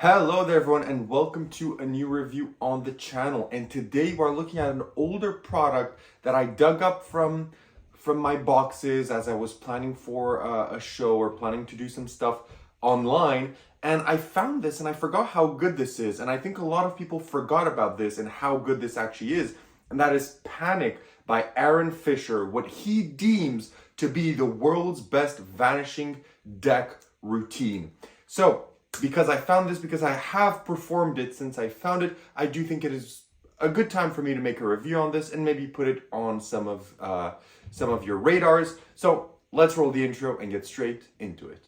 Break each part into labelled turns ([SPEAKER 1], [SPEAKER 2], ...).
[SPEAKER 1] Hello there everyone and welcome to a new review on the channel, and today we're looking at an older product that I dug up from my boxes as I was planning for a show or planning to do some stuff online, and I found this and I forgot how good this is, and I think a lot of people forgot about this and how good this actually is, and that is Panic by Aaron Fisher, what he deems to be the world's best vanishing deck routine. So because I have performed it since I found it, I do think it is a good time for me to make a review on this and maybe put it on some of your radars. So let's roll the intro and get straight into it.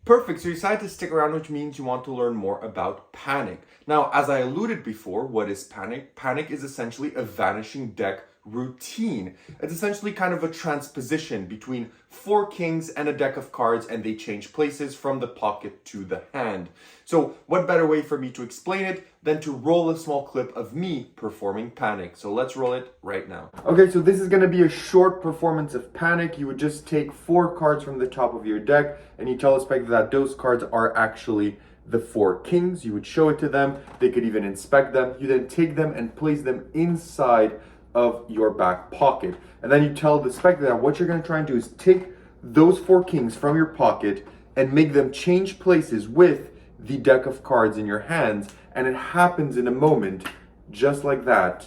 [SPEAKER 1] Perfect, so you decided to stick around, which means you want to learn more about Panic. Now, as I alluded before, what is Panic? Panic is essentially a vanishing deck routine. It's essentially kind of a transposition between 4 kings and a deck of cards, and they change places from the pocket to the hand. So what better way for me to explain it than to roll a small clip of me performing Panic. So let's roll it right now. Okay, so this is going to be a short performance of Panic. You would just take 4 cards from the top of your deck and you tell the spectator that those cards are actually the 4 kings. You would show it to them. They could even inspect them. You then take them and place them inside of your back pocket. And then you tell the spectator that what you're going to try and do is take those 4 kings from your pocket and make them change places with the deck of cards in your hands. And it happens in a moment, just like that.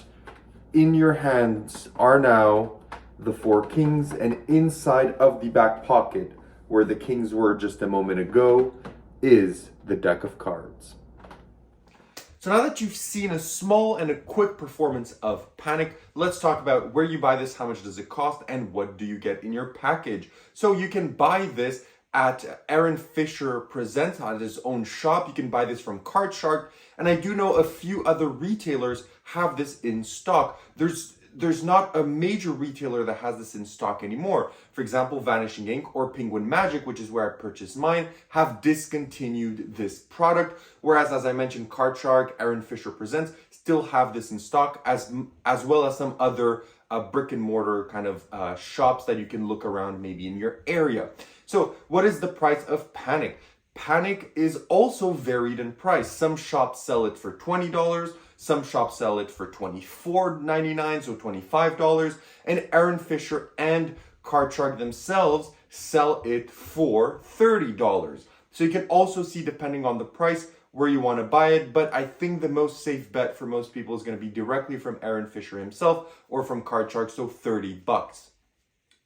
[SPEAKER 1] In your hands are now the 4 kings, and inside of the back pocket, where the kings were just a moment ago, is the deck of cards. So now that you've seen a small and a quick performance of Panic, let's talk about where you buy this, how much does it cost, and what do you get in your package. So you can buy this at Aaron Fisher Presents on his own shop. You can buy this from Card Shark, and I do know a few other retailers have this in stock. There's not a major retailer that has this in stock anymore. For example, Vanishing Ink or Penguin Magic, which is where I purchased mine, have discontinued this product. Whereas, as I mentioned, Card Shark, Aaron Fisher Presents still have this in stock, as well as some other brick and mortar kind of shops that you can look around maybe in your area. So what is the price of Panic? Panic is also varied in price. Some shops sell it for $20. Some shops sell it for $24.99, so $25. And Aaron Fisher and Card Shark themselves sell it for $30. So you can also see, depending on the price, where you want to buy it. But I think the most safe bet for most people is going to be directly from Aaron Fisher himself or from Card Shark, so $30.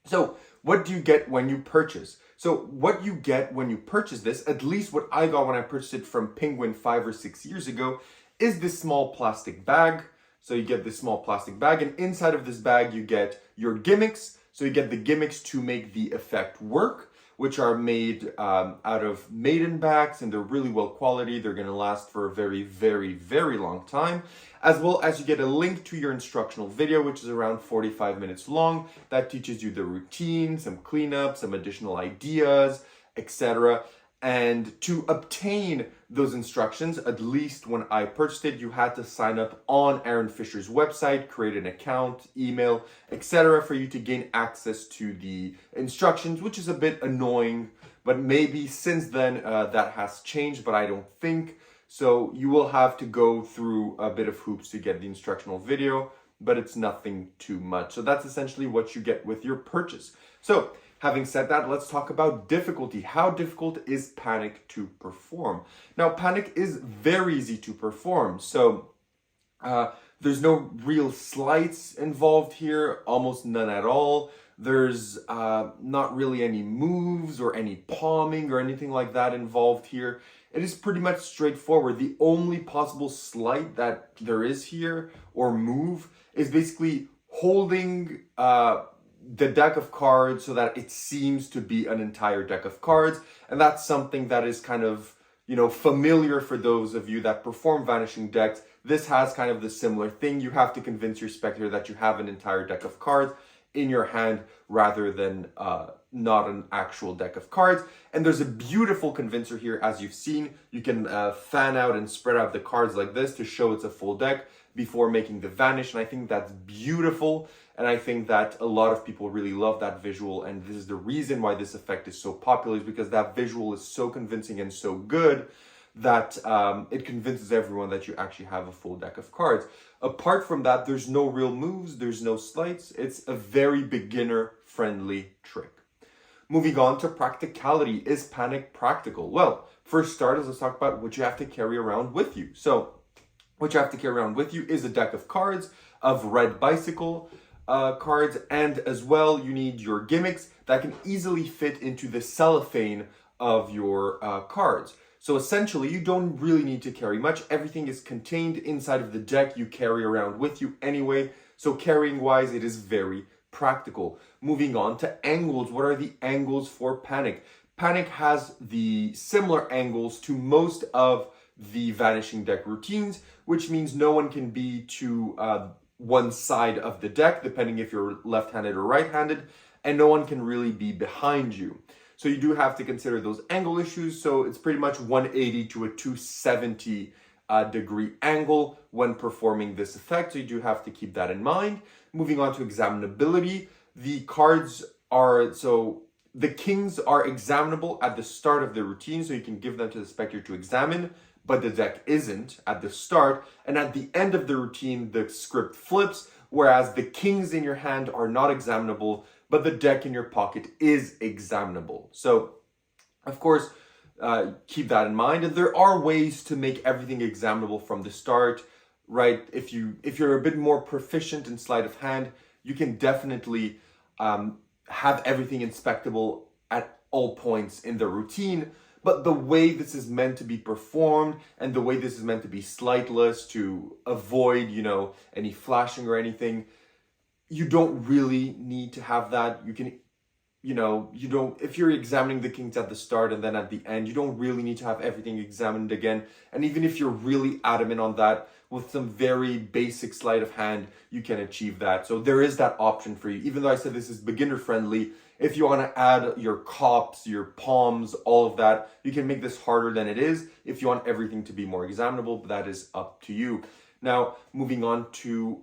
[SPEAKER 1] So what do you get when you purchase? So what you get when you purchase this, at least what I got when I purchased it from Penguin 5 or 6 years ago, is this small plastic bag. So you get this small plastic bag, and inside of this bag you get your gimmicks. So you get the gimmicks to make the effect work, which are made out of maiden backs, and they're really well quality. They're going to last for a very, very, very long time. As well as you get a link to your instructional video, which is around 45 minutes long, that teaches you the routine, some cleanup, some additional ideas, etc. And to obtain those instructions, at least when I purchased it, you had to sign up on Aaron Fisher's website, create an account, email, etc. for you to gain access to the instructions, which is a bit annoying, but maybe since then that has changed, but I don't think. So you will have to go through a bit of hoops to get the instructional video, but it's nothing too much. So that's essentially what you get with your purchase. So having said that, let's talk about difficulty. How difficult is Panic to perform? Now, Panic is very easy to perform. So there's no real sleights involved here, almost none at all. There's not really any moves or any palming or anything like that involved here. It is pretty much straightforward. The only possible sleight that there is here, or move, is basically holding the deck of cards so that it seems to be an entire deck of cards. And that's something that is kind of, familiar for those of you that perform vanishing decks. This has kind of the similar thing. You have to convince your spectator that you have an entire deck of cards in your hand rather than not an actual deck of cards. And there's a beautiful convincer here. As you've seen, you can fan out and spread out the cards like this to show it's a full deck. before making the vanish, and I think that's beautiful, and I think that a lot of people really love that visual, and this is the reason why this effect is so popular, is because that visual is so convincing and so good that it convinces everyone that you actually have a full deck of cards. Apart from that, there's no real moves, there's no sleights. It's a very beginner-friendly trick. Moving on to practicality. Is panic practical? Well, for starters, let's talk about what you have to carry around with you. So, what you have to carry around with you is a deck of cards, of red bicycle cards, and as well, you need your gimmicks that can easily fit into the cellophane of your cards. So essentially, you don't really need to carry much. Everything is contained inside of the deck you carry around with you anyway. So carrying wise, it is very practical. Moving on to angles. What are the angles for panic? Panic has the similar angles to most of the vanishing deck routines, which means no one can be to one side of the deck, depending if you're left-handed or right-handed, and no one can really be behind you. So you do have to consider those angle issues. So it's pretty much 180 to a 270 degree angle when performing this effect. So you do have to keep that in mind. Moving on to examinability. The cards are, so the kings are examinable at the start of the routine. So you can give them to the spectator to examine, but the deck isn't at the start. And at the end of the routine, the script flips, whereas the kings in your hand are not examinable, but the deck in your pocket is examinable. So, of course, keep that in mind. And there are ways to make everything examinable from the start, right? If you're a bit more proficient in sleight of hand, you can definitely have everything inspectable at all points in the routine. But the way this is meant to be performed and the way this is meant to be sleightless to avoid, any flashing or anything, you don't really need to have that. You can, if you're examining the kings at the start and then at the end, you don't really need to have everything examined again. And even if you're really adamant on that, with some very basic sleight of hand, you can achieve that. So there is that option for you. Even though I said this is beginner friendly, if you want to add your cops, your palms, all of that, you can make this harder than it is. If you want everything to be more examinable, that is up to you. Now, moving on to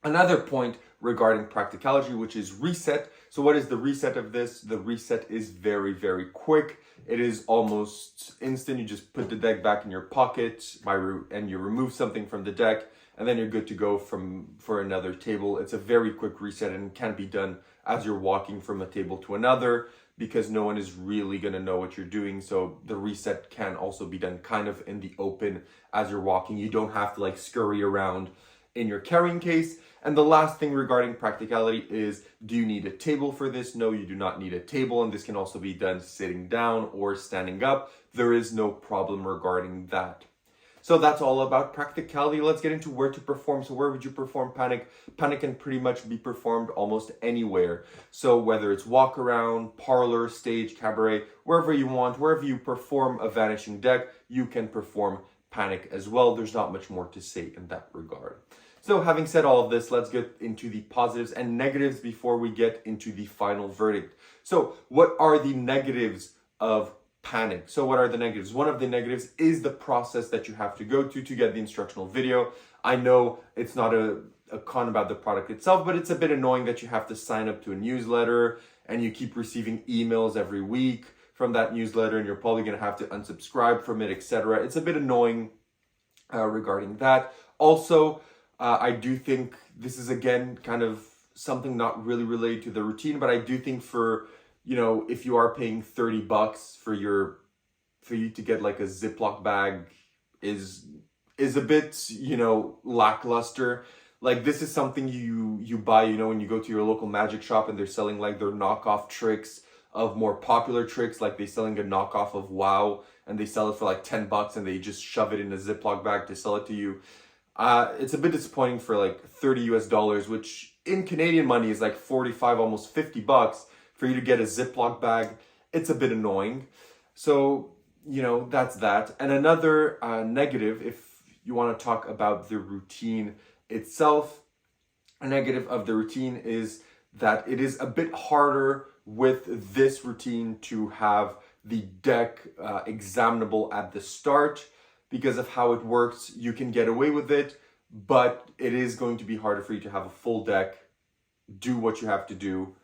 [SPEAKER 1] another point regarding practicality, which is reset. So what is the reset of this? The reset is very, very quick. It is almost instant. You just put the deck back in your pocket and you remove something from the deck, and then you're good to go for another table. It's a very quick reset and can be done as you're walking from a table to another, because no one is really going to know what you're doing. So the reset can also be done kind of in the open as you're walking. You don't have to scurry around in your carrying case. And the last thing regarding practicality is, do you need a table for this? No, you do not need a table, and this can also be done sitting down or standing up. There is no problem regarding that. So that's all about practicality. Let's get into where to perform. So where would you perform panic? Panic can pretty much be performed almost anywhere. So whether it's walk around, parlor, stage, cabaret, wherever you want, wherever you perform a vanishing deck, you can perform panic as well. There's not much more to say in that regard. So having said all of this, let's get into the positives and negatives before we get into the final verdict. So what are the negatives of panic? So what are the negatives? One of the negatives is the process that you have to go to get the instructional video. I know it's not a con about the product itself, but it's a bit annoying that you have to sign up to a newsletter and you keep receiving emails every week from that newsletter, and you're probably going to have to unsubscribe from it, etc. It's a bit annoying regarding that. Also, I do think this is, again, kind of something not really related to the routine, but I do think for, if you are paying $30 for you to get a Ziploc bag is a bit, lackluster. This is something you buy, when you go to your local magic shop and they're selling their knockoff tricks of more popular tricks, they're selling a knockoff of WoW and they sell it for $10 and they just shove it in a Ziploc bag to sell it to you. It's a bit disappointing for $30 US, which in Canadian money is 45, almost $50 for you to get a Ziploc bag. It's a bit annoying. So, that's that. And another negative, if you want to talk about the routine itself, a negative of the routine is that it is a bit harder with this routine to have the deck examinable at the start. Because of how it works, you can get away with it but it is going to be harder for you to have a full deck, do what you have to do,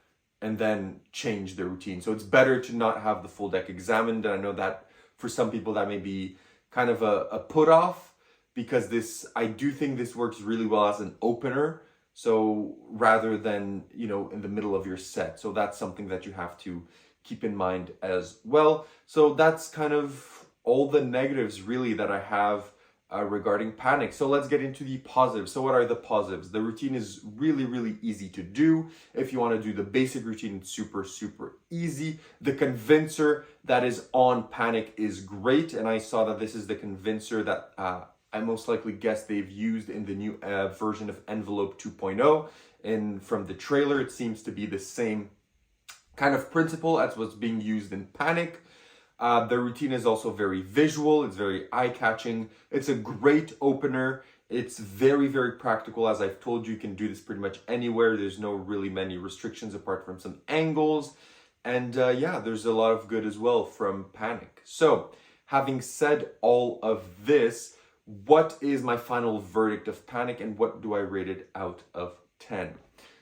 [SPEAKER 1] and then change the routine. So it's better to not have the full deck examined. And I know that for some people that may be kind of a put off, because I do think this works really well as an opener. So rather than, in the middle of your set. So that's something that you have to keep in mind as well. So that's kind of all the negatives really that I have regarding panic. So let's get into the positives. So what are the positives? The routine is really, really easy to do. If you want to do the basic routine, it's super, super easy. The convincer that is on panic is great. And I saw that this is the convincer that I most likely guess they've used in the new version of Envelope 2.0. And from the trailer, it seems to be the same kind of principle as what's being used in Panic. The routine is also very visual. It's very eye-catching. It's a great opener. It's very, very practical. As I've told you, you can do this pretty much anywhere. There's no really many restrictions apart from some angles. And yeah, there's a lot of good as well from Panic. So having said all of this, what is my final verdict of Panic and what do I rate it out of 10?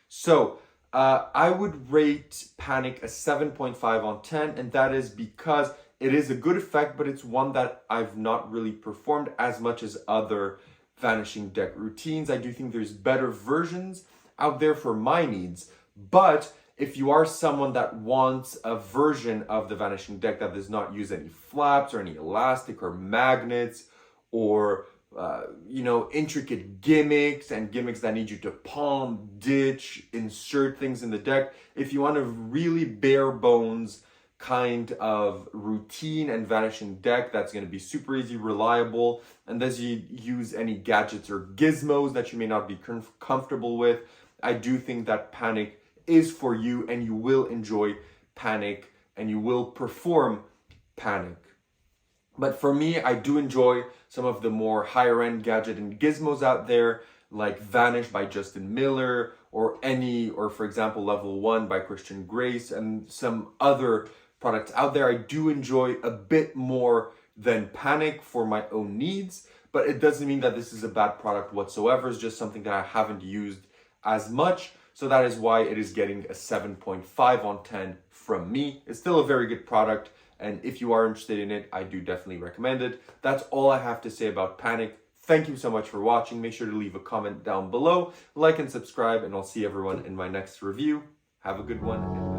[SPEAKER 1] So I would rate Panic a 7.5 on 10, and that is because it is a good effect, but it's one that I've not really performed as much as other Vanishing Deck routines. I do think there's better versions out there for my needs, but if you are someone that wants a version of the Vanishing Deck that does not use any flaps or any elastic or magnets, or intricate gimmicks and gimmicks that need you to palm, ditch, insert things in the deck. If you want a really bare bones kind of routine and Vanishing Deck that's going to be super easy, reliable, and does you use any gadgets or gizmos that you may not be comfortable with, I do think that Panic is for you, and you will enjoy Panic and you will perform Panic. But for me, I do enjoy some of the more higher end gadget and gizmos out there, like Vanish by Justin Miller, or for example, Level 1 by Christian Grace, and some other products out there. I do enjoy a bit more than Panic for my own needs, but it doesn't mean that this is a bad product whatsoever. It's just something that I haven't used as much. So that is why it is getting a 7.5 on 10 from me. It's still a very good product. And if you are interested in it, I do definitely recommend it. That's all I have to say about Panic. Thank you so much for watching. Make sure to leave a comment down below, like and subscribe, and I'll see everyone in my next review. Have a good one.